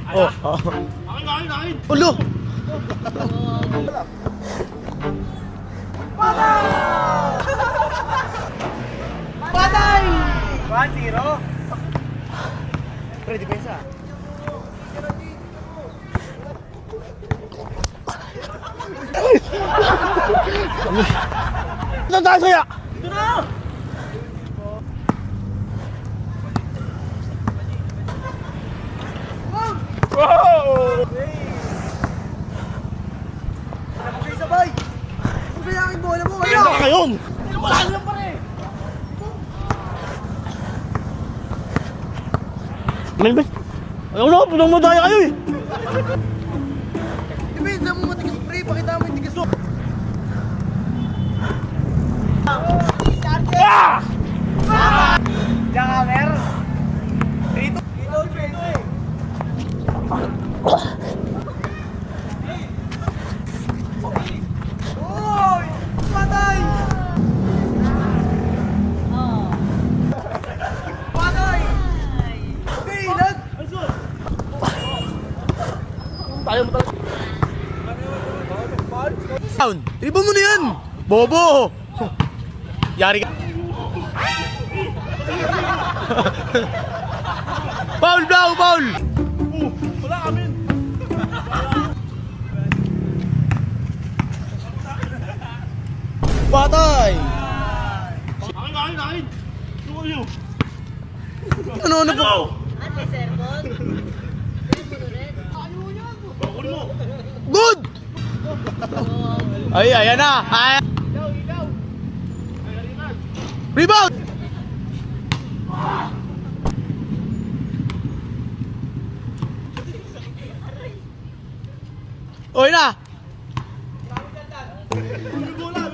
Oh. Akin. Ulo! Patay! 1-0. Pre, depensa. Saan tayo saya? Ito na! Wow! Napagay sabay! Kung kaya aking bola mo, Ano ka ngayon? Wala lang pare! Melbet! Ayaw na, punong madaya kayo eh! Ibinsa mo matigas pre, pakita mo yung tigas mo! Ah! Jakamer! Dito eh! Uy! Patay! Patay! Bilag! Tayo mo talaga. Sound! Riba mo na yan! Bobo! Yari ka. Foul, Blau! Foul! Wala kami! Patay! Akin! Suyo! Ano po? Ate, sermon. Bakuli mo! Good! Ay, ayan na! Ay. Ikaw! Rebound! Oy na! May bola!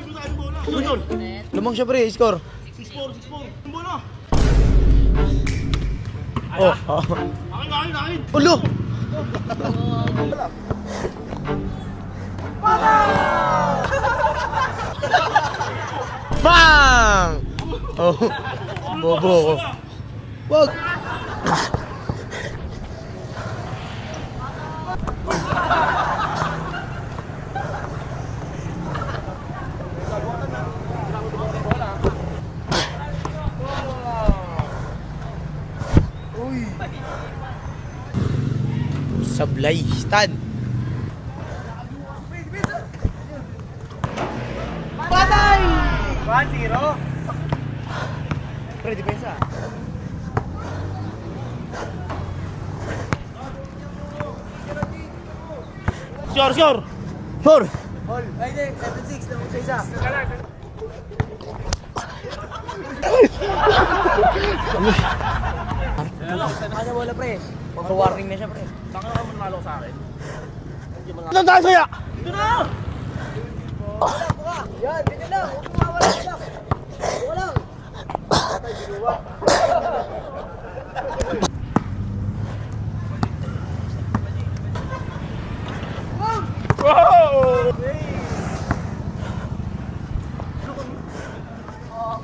Junior! Lumang siya pre, score. 6-4! Yung bola! Oh. Akin! Ulo! Bang! Oh. Bobo. Wag. Sablay, stand. Patay! 1-0. Pre, depensa. Sure. Sure. Hall. Ay, hindi. 7-6 na mag-isa. Ano wala pre? Mag-warning na siya pre. Saan ka manalo sa akin? Saan tayo saya? Ito na! Yan, ganyan lang. Huwag mo mawala lang. Huwag lang. Wow!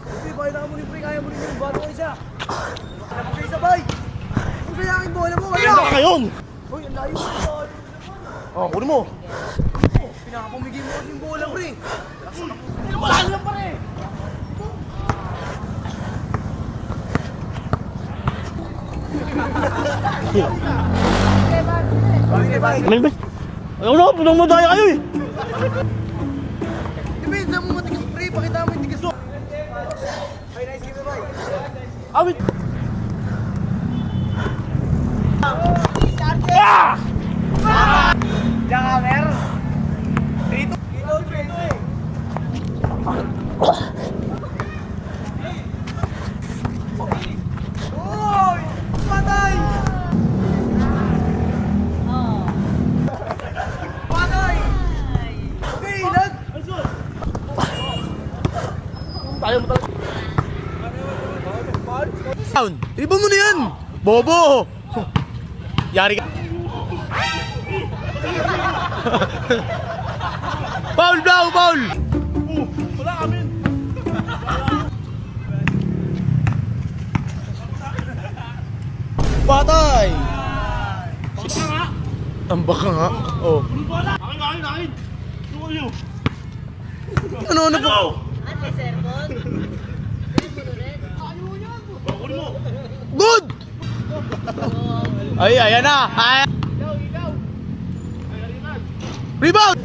Hindi, bakit mo ni pre? Kaya mo rin yung bato ko isa. Napagay sabay! Kung kaya aking bola mo, Ano ka ngayon? Uy, ang layo mo. Oh, kunin mo. Pinakapumigay mo kasi yung bola, pre. Wala lang pare! Melbet! Ayaw na, punong madaya kayo eh! Ibinsa mo matigas pre, pakita mo yung tigas mo. Ay, nice game, bye. Awit! Ah! Jakamer! Dito eh! Uy! Patay! Patay! Bilag! Tayo mo talaga. Sound! Riba mo na yan! Bobo! Yari ka. Foul, Blau! Foul! Wala kami! Patay! Baka nga! Ang baka nga. Oh. Ano po? Ate, sermon? Good! Ay, ayan na. Ay. Rebound!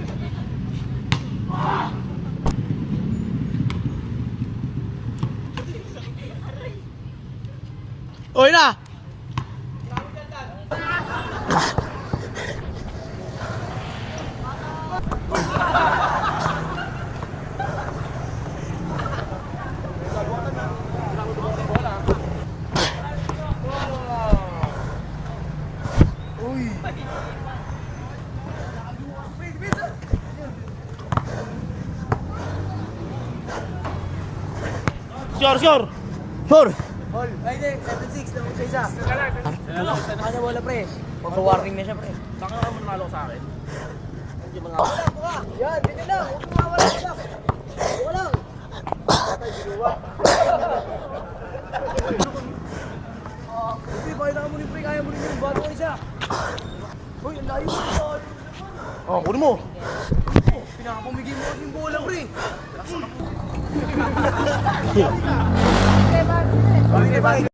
Oy na! Sure, sure. Sure. Hall. Ay, hindi. 7-6 lang sa isa. Ano bola, pre? Mag-warning na siya, pre. Saka ka mo nanalo sa akin. Yan, ganyan lang. Huwag mawawala siya. Wala. Pre, pakita mo ni pre. Kaya mo rin yun. Bago isa. Hoy, ang layo. Oh, kunin mo. Pinakapumigay mo kasi yung bola, pre. Okay, bye. Okay, bye.